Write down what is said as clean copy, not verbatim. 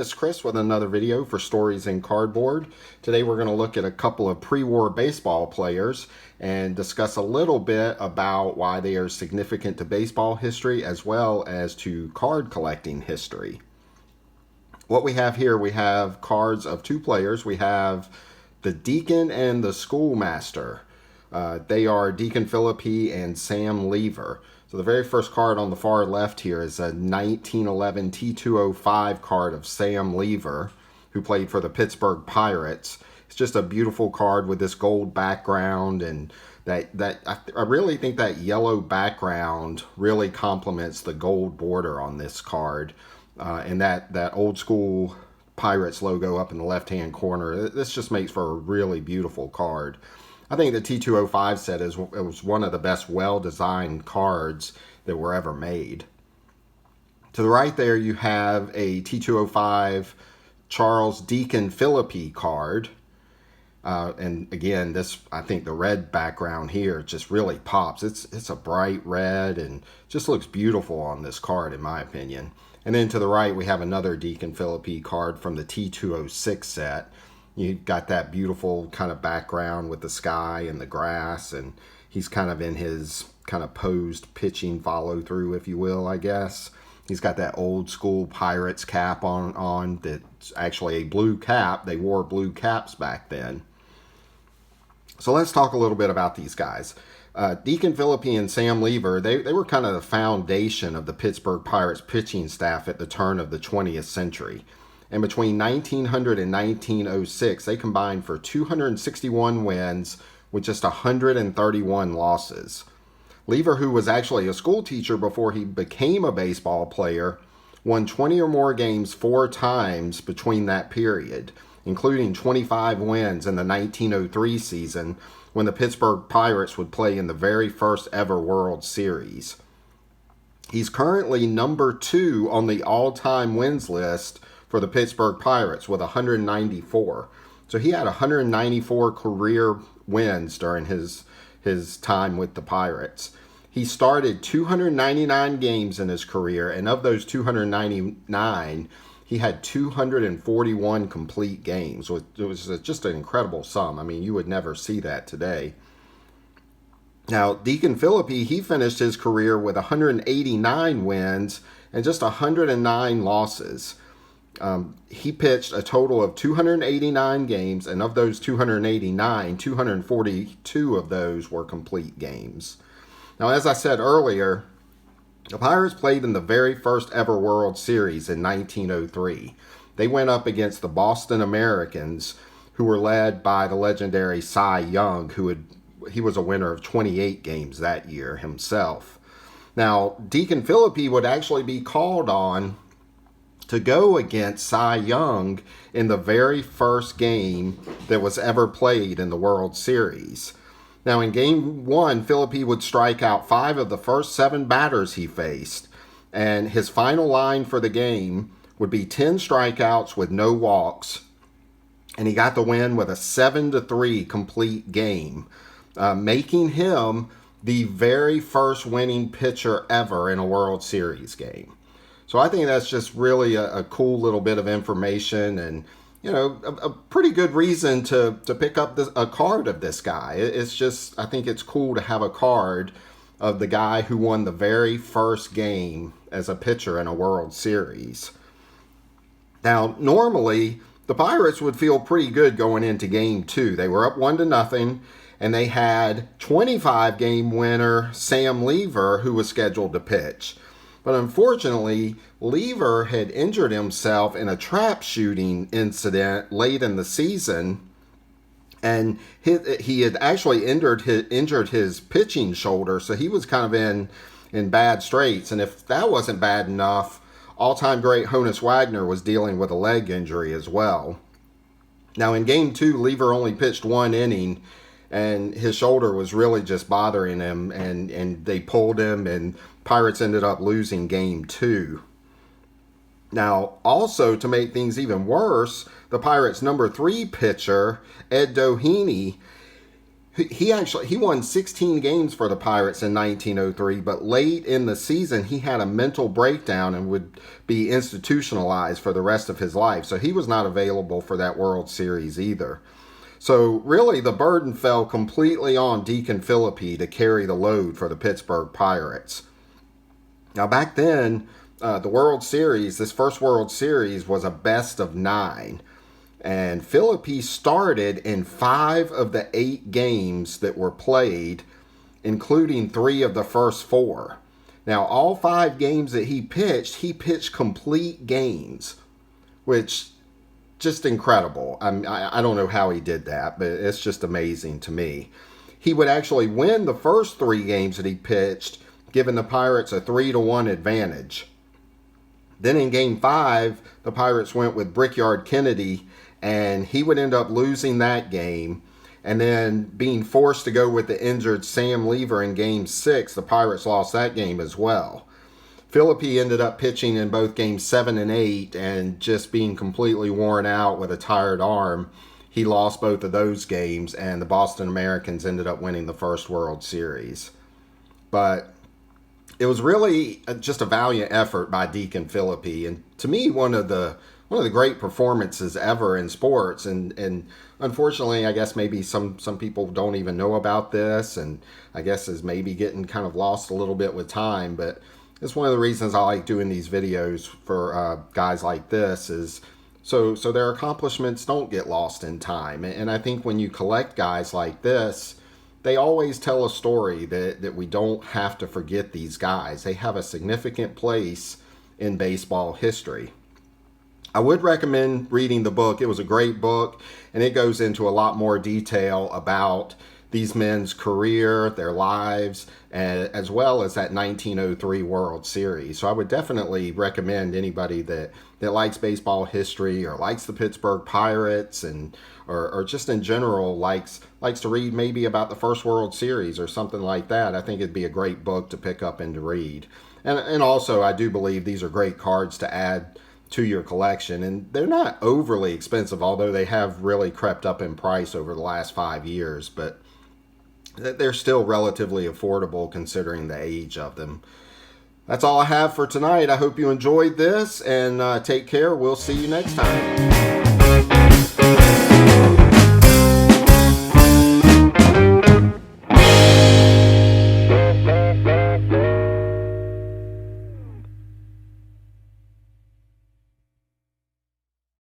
it's Chris with another video for Stories in Cardboard. Today we're going to look at a couple of pre-war baseball players and discuss a little bit about why they are significant to baseball history as well as to card collecting history. What we have here, we have cards of two players. We have the Deacon and the Schoolmaster. They are Deacon Phillippe and Sam Leever. So the very first card on the far left here is a 1911 T205 card of Sam Leever, who played for the Pittsburgh Pirates. It's just a beautiful card with this gold background, and I really think that yellow background really complements the gold border on this card, and that old school Pirates logo up in the left-hand corner. This just makes for a really beautiful card. I think the T205 set was one of the best well-designed cards that were ever made. To the right there, you have a T205 Charles Deacon Phillippe card. And again, I think the red background here just really pops. It's a bright red and just looks beautiful on this card, in my opinion. And then to the right, we have another Deacon Phillippe card from the T206 set. You got that beautiful kind of background with the sky and the grass, and he's kind of in his kind of posed pitching follow through, if you will, I guess. He's got that old school Pirates cap on that's actually a blue cap. They wore blue caps back then. So let's talk a little bit about these guys. Deacon Phillippe and Sam Leever, they were kind of the foundation of the Pittsburgh Pirates pitching staff at the turn of the 20th century. And between 1900 and 1906, they combined for 261 wins with just 131 losses. Leever, who was actually a school teacher before he became a baseball player, won 20 or more games 4 times between that period, including 25 wins in the 1903 season when the Pittsburgh Pirates would play in the very first ever World Series. He's currently number 2 on the all-time wins list for the Pittsburgh Pirates with 194. So he had 194 career wins during his time with the Pirates. He started 299 games in his career, and of those 299, he had 241 complete games. It was just an incredible sum. I mean, you would never see that today. Now, Deacon Phillippe, he finished his career with 189 wins and just 109 losses. He pitched a total of 289 games, and of those 289, 242 of those were complete games. Now, as I said earlier, the Pirates played in the very first ever World Series in 1903. They went up against the Boston Americans, who were led by the legendary Cy Young, he was a winner of 28 games that year himself. Now, Deacon Phillippe would actually be called on to go against Cy Young in the very first game that was ever played in the World Series. Now, in Game 1, Phillippe would strike out 5 of the first 7 batters he faced, and his final line for the game would be 10 strikeouts with no walks, and he got the win with a 7-3 complete game, making him the very first winning pitcher ever in a World Series game. So I think that's just really a cool little bit of information, and a pretty good reason to pick up a card of this guy. It's just, I think it's cool to have a card of the guy who won the very first game as a pitcher in a World Series. Now, normally the Pirates would feel pretty good going into Game 2. They were up 1-0, and they had 25-game winner Sam Leever, who was scheduled to pitch. But unfortunately, Leever had injured himself in a trap shooting incident late in the season, and he had actually injured his pitching shoulder, so he was kind of in bad straits. And if that wasn't bad enough, all-time great Honus Wagner was dealing with a leg injury as well. Now, in Game 2, Leever only pitched 1 inning, and his shoulder was really just bothering him, and they pulled him, and Pirates ended up losing Game 2. Now, also, to make things even worse, the Pirates' number 3 pitcher, Ed Doheny, He won 16 games for the Pirates in 1903, but late in the season he had a mental breakdown and would be institutionalized for the rest of his life. So he was not available for that World Series either. So really the burden fell completely on Deacon Phillippe to carry the load for the Pittsburgh Pirates. Now back then, the World Series, this first World Series was a best of 9. And Phillippe started in 5 of the 8 games that were played, including 3 of the first 4. Now, all 5 games that he pitched complete games, which just incredible. I don't know how he did that, but it's just amazing to me. He would actually win the first 3 games that he pitched, giving the Pirates a 3-1 advantage. Then in Game 5, the Pirates went with Brickyard Kennedy, and he would end up losing that game. And then being forced to go with the injured Sam Leever in Game 6, the Pirates lost that game as well. Phillippe ended up pitching in both Games 7 and 8, and just being completely worn out with a tired arm, he lost both of those games, and the Boston Americans ended up winning the first World Series. But it was really just a valiant effort by Deacon Phillippe, and to me, one of the great performances ever in sports. And unfortunately, I guess maybe some people don't even know about this, and I guess is maybe getting kind of lost a little bit with time. But it's one of the reasons I like doing these videos for guys like this, is so their accomplishments don't get lost in time. And I think when you collect guys like this, they always tell a story that we don't have to forget these guys. They have a significant place in baseball history. I would recommend reading the book. It was a great book, and it goes into a lot more detail about these men's career, their lives, as well as that 1903 World Series. So I would definitely recommend anybody that likes baseball history or likes the Pittsburgh Pirates, and or just in general likes to read maybe about the first World Series or something like that. I think it'd be a great book to pick up and to read. And also, I do believe these are great cards to add to your collection, and they're not overly expensive, although they have really crept up in price over the last 5 years, but they're still relatively affordable considering the age of them. That's all I have for tonight. I hope you enjoyed this, and take care. We'll see you next time.